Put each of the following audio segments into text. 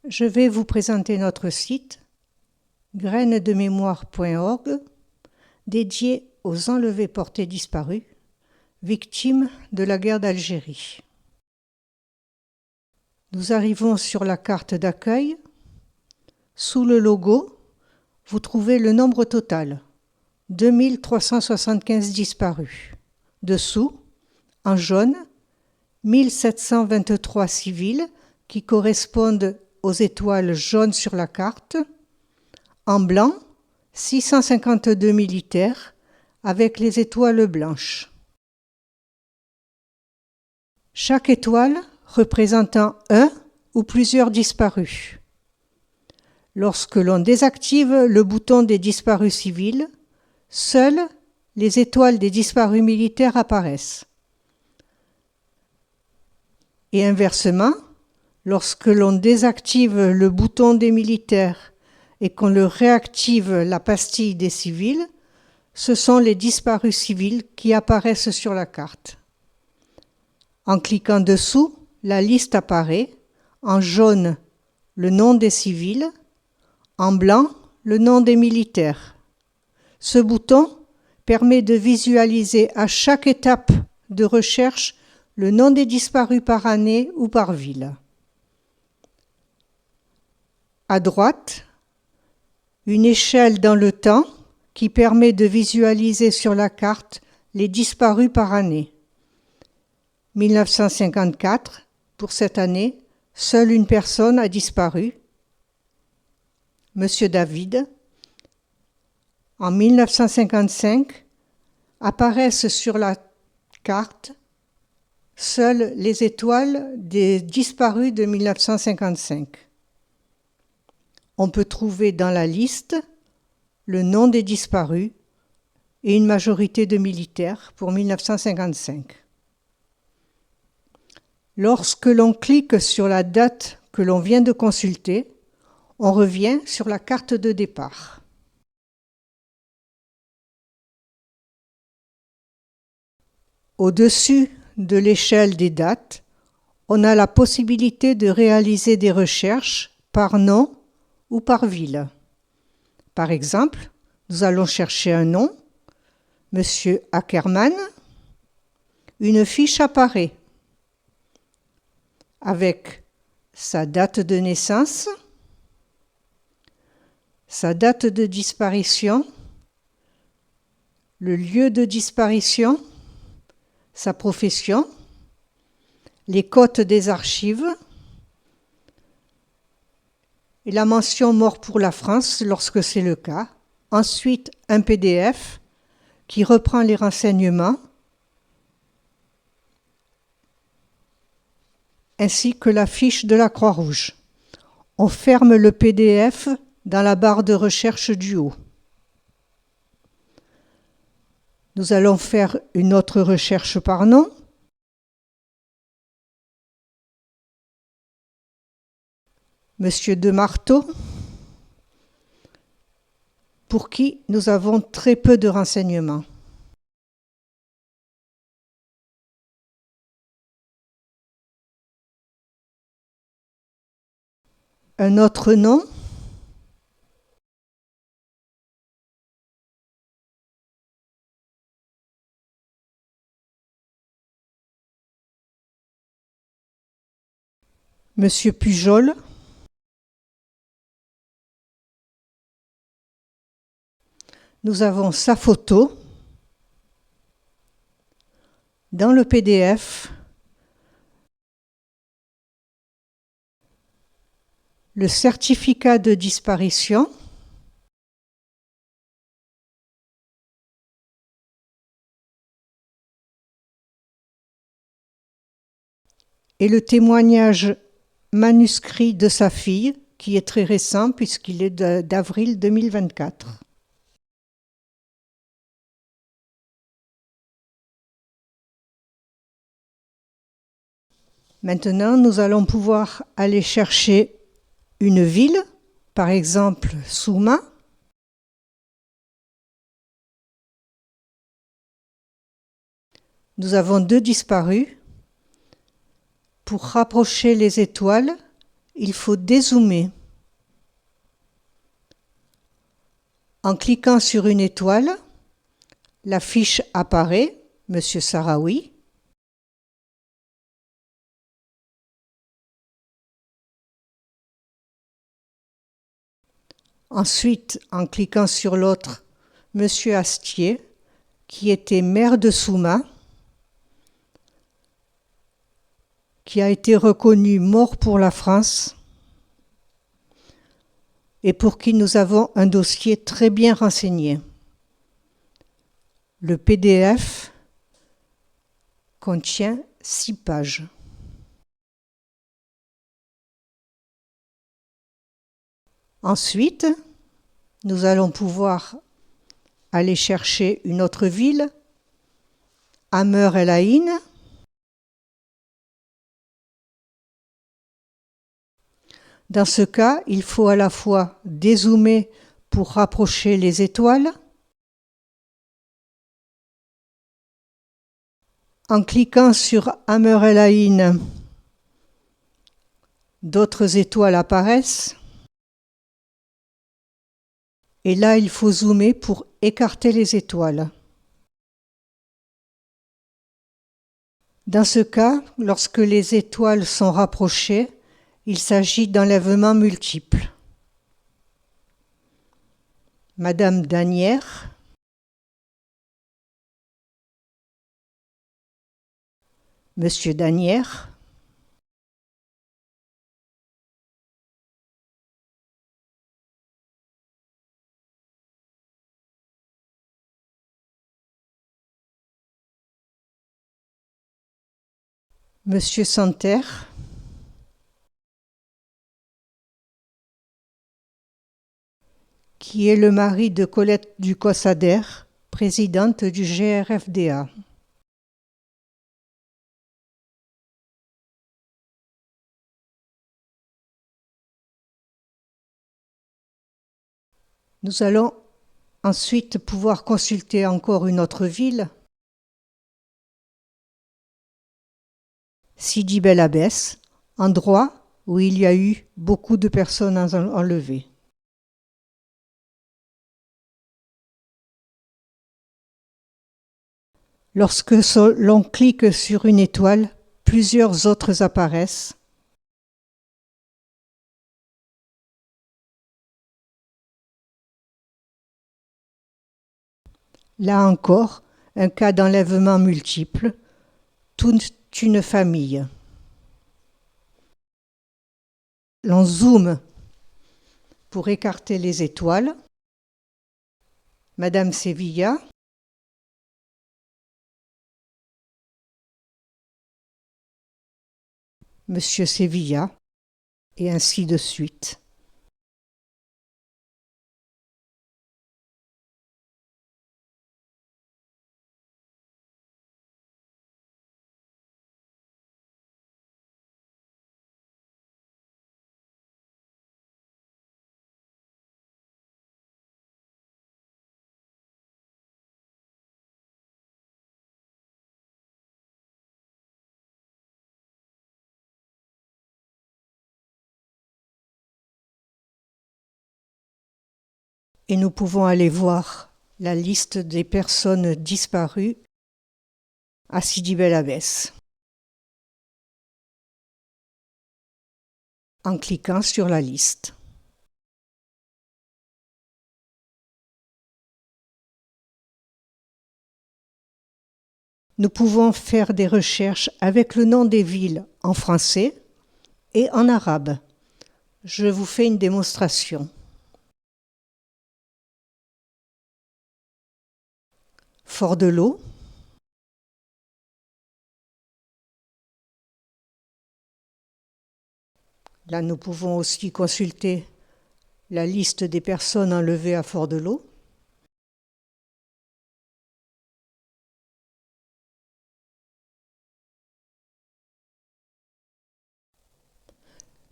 Je vais vous présenter notre site grainesdemémoire.org dédié aux enlevés portés disparus, victimes de la guerre d'Algérie. Nous arrivons sur la carte d'accueil. Sous le logo, vous trouvez le nombre total, 2375 disparus. Dessous, en jaune, 1723 civils qui correspondent aux étoiles jaunes sur la carte. En blanc, 652 militaires avec les étoiles blanches. Chaque étoile représentant un ou plusieurs disparus. Lorsque l'on désactive le bouton des disparus civils, seules les étoiles des disparus militaires apparaissent. Et inversement, lorsque l'on désactive le bouton des militaires et qu'on le réactive la pastille des civils, ce sont les disparus civils qui apparaissent sur la carte. En cliquant dessous, la liste apparaît, en jaune le nom des civils, en blanc le nom des militaires. Ce bouton permet de visualiser à chaque étape de recherche le nom des disparus par année ou par ville. À droite, une échelle dans le temps qui permet de visualiser sur la carte les disparus par année. 1954, pour cette année, seule une personne a disparu, Monsieur David. En 1955, apparaissent sur la carte seules les étoiles des disparus de 1955. On peut trouver dans la liste le nom des disparus et une majorité de militaires pour 1955. Lorsque l'on clique sur la date que l'on vient de consulter, on revient sur la carte de départ. Au-dessus de l'échelle des dates, on a la possibilité de réaliser des recherches par nom ou par ville. Par exemple, nous allons chercher un nom, Monsieur Ackermann. Une fiche apparaît avec sa date de naissance, sa date de disparition, le lieu de disparition, sa profession, les cotes des archives et la mention mort pour la France lorsque c'est le cas. Ensuite, un PDF qui reprend les renseignements ainsi que la fiche de la Croix-Rouge. On ferme le PDF dans la barre de recherche du haut. Nous allons faire une autre recherche par nom. Monsieur de Marteau, pour qui nous avons très peu de renseignements. Un autre nom, Monsieur Pujol. Nous avons sa photo dans le PDF, le certificat de disparition, et le témoignage manuscrit de sa fille, qui est très récent puisqu'il est d'avril 2024. Maintenant, nous allons pouvoir aller chercher une ville, par exemple Souma. Nous avons deux disparus. Pour rapprocher les étoiles, il faut dézoomer. En cliquant sur une étoile, la fiche apparaît, Monsieur Sahraoui. Ensuite, en cliquant sur l'autre, Monsieur Astier, qui était maire de Souma, qui a été reconnu mort pour la France et pour qui nous avons un dossier très bien renseigné. Le PDF contient 6 pages. Ensuite, nous allons pouvoir aller chercher une autre ville, Hammer El Ain. Dans ce cas, il faut à la fois dézoomer pour rapprocher les étoiles. En cliquant sur Hammer El Ain, d'autres étoiles apparaissent. Et là, il faut zoomer pour écarter les étoiles. Dans ce cas, lorsque les étoiles sont rapprochées, il s'agit d'enlèvements multiples. Madame Danière, Monsieur Danière, Monsieur Santerre, qui est le mari de Colette Ducossader, présidente du GRFDA. Nous allons ensuite pouvoir consulter encore une autre ville, Sidi Bel Abbès, endroit où il y a eu beaucoup de personnes enlevées. Lorsque l'on clique sur une étoile, plusieurs autres apparaissent. Là encore, un cas d'enlèvement multiple, toute une famille. L'on zoome pour écarter les étoiles. Madame Sevilla, Monsieur Sevilla, et ainsi de suite. Et nous pouvons aller voir la liste des personnes disparues à Sidi Bel Abbès en cliquant sur la liste. Nous pouvons faire des recherches avec le nom des villes en français et en arabe. Je vous fais une démonstration. Fort-de-l'Eau, là nous pouvons aussi consulter la liste des personnes enlevées à Fort-de-l'Eau.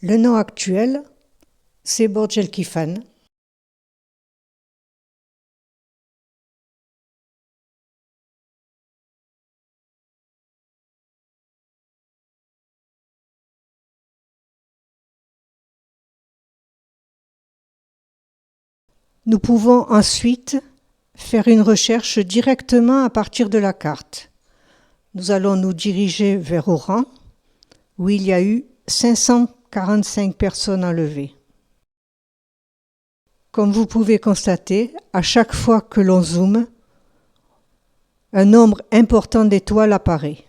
Le nom actuel, c'est Borj El Kifan. Nous pouvons ensuite faire une recherche directement à partir de la carte. Nous allons nous diriger vers Oran, où il y a eu 545 personnes enlevées. Comme vous pouvez constater, à chaque fois que l'on zoome, un nombre important d'étoiles apparaît.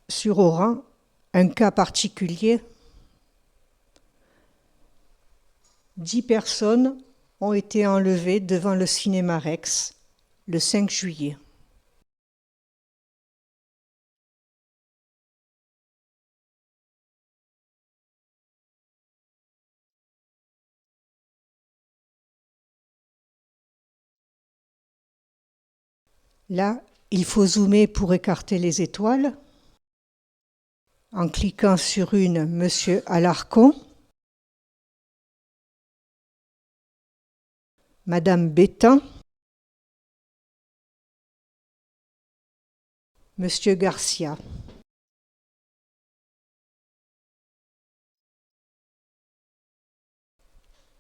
Sur Oran, un cas particulier, 10 personnes ont été enlevées devant le cinéma Rex le 5 juillet. Là, il faut zoomer pour écarter les étoiles. En cliquant sur une, Monsieur Alarcon, Madame Bétan, Monsieur Garcia.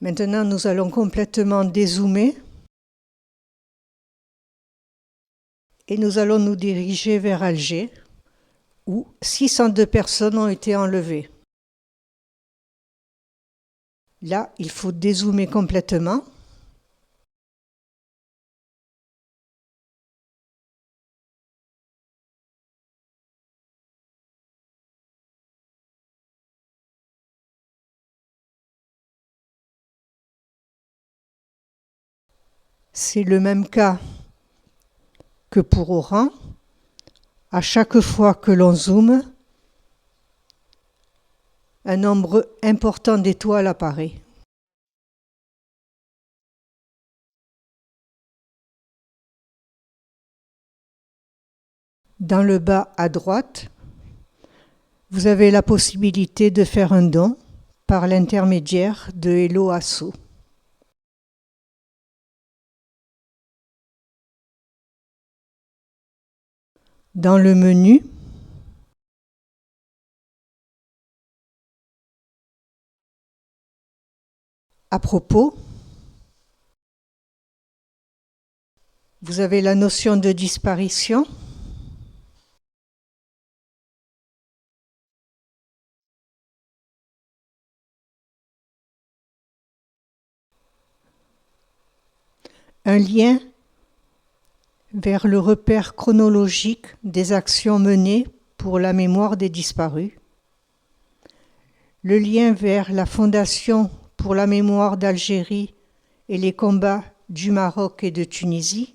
Maintenant, nous allons complètement dézoomer et nous allons nous diriger vers Alger, où 602 personnes ont été enlevées. Là, il faut dézoomer complètement. C'est le même cas que pour Oran. À chaque fois que l'on zoome, un nombre important d'étoiles apparaît. Dans le bas à droite, vous avez la possibilité de faire un don par l'intermédiaire de Hello Asso. Dans le menu, à propos, vous avez la notion de disparition. Un lien vers le repère chronologique des actions menées pour la mémoire des disparus. Le lien vers la Fondation pour la mémoire d'Algérie et les combats du Maroc et de Tunisie.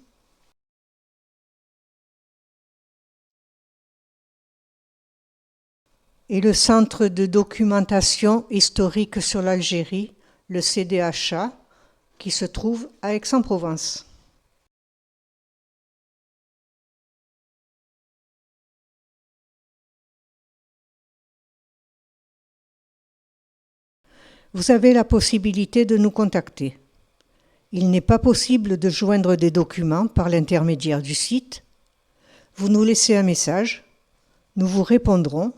Et le Centre de documentation historique sur l'Algérie, le CDHA, qui se trouve à Aix-en-Provence. Vous avez la possibilité de nous contacter. Il n'est pas possible de joindre des documents par l'intermédiaire du site. Vous nous laissez un message, nous vous répondrons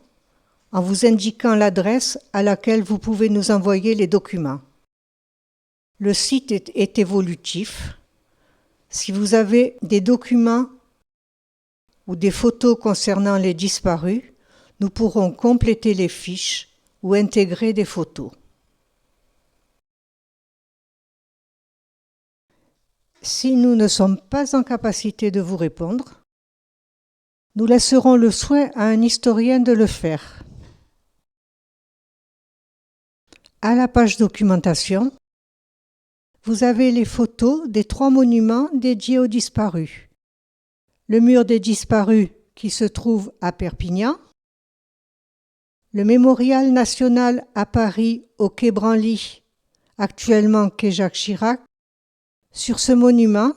en vous indiquant l'adresse à laquelle vous pouvez nous envoyer les documents. Le site est évolutif. Si vous avez des documents ou des photos concernant les disparus, nous pourrons compléter les fiches ou intégrer des photos. Si nous ne sommes pas en capacité de vous répondre, nous laisserons le soin à un historien de le faire. À la page documentation, vous avez les photos des 3 monuments dédiés aux disparus. Le mur des disparus qui se trouve à Perpignan, le mémorial national à Paris au quai Branly, actuellement quai Jacques Chirac. Sur ce monument,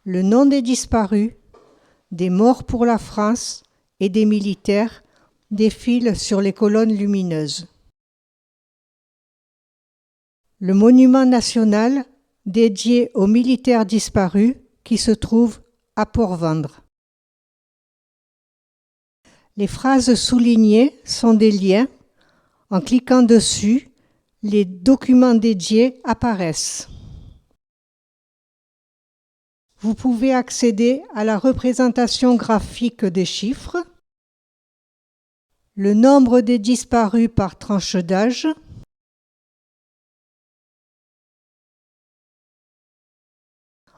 le nom des disparus, des morts pour la France et des militaires défile sur les colonnes lumineuses. Le monument national dédié aux militaires disparus qui se trouve à Port-Vendre. Les phrases soulignées sont des liens. En cliquant dessus, les documents dédiés apparaissent. Vous pouvez accéder à la représentation graphique des chiffres, le nombre des disparus par tranche d'âge,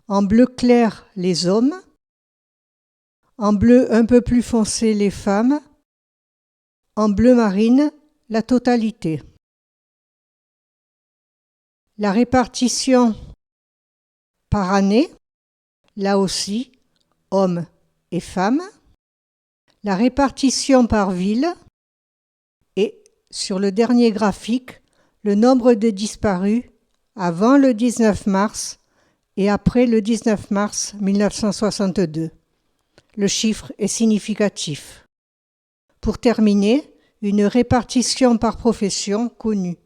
en bleu clair les hommes, en bleu un peu plus foncé les femmes, en bleu marine la totalité. La répartition par année, là aussi, hommes et femmes. La répartition par ville et, sur le dernier graphique, le nombre de disparus avant le 19 mars et après le 19 mars 1962. Le chiffre est significatif. Pour terminer, une répartition par profession connue.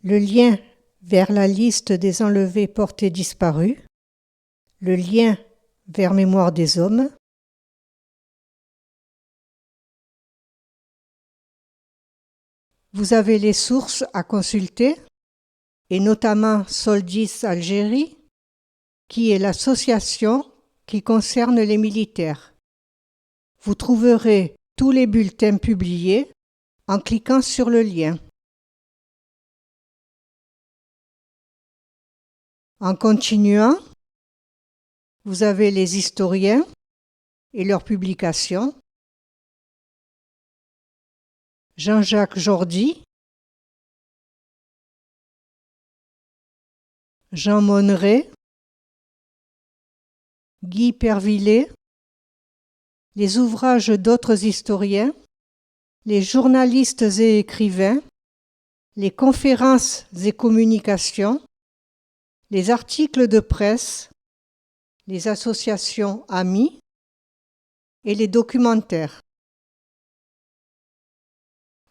Le lien vers la liste des enlevés portés disparus, le lien vers Mémoire des hommes, vous avez les sources à consulter, et notamment Soldis Algérie, qui est l'association qui concerne les militaires. Vous trouverez tous les bulletins publiés en cliquant sur le lien. En continuant, vous avez les historiens et leurs publications. Jean-Jacques Jordi, Jean Monneret, Guy Pervillet, les ouvrages d'autres historiens, les journalistes et écrivains, les conférences et communications, les articles de presse, les associations amies et les documentaires.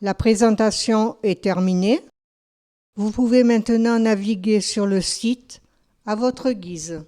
La présentation est terminée. Vous pouvez maintenant naviguer sur le site à votre guise.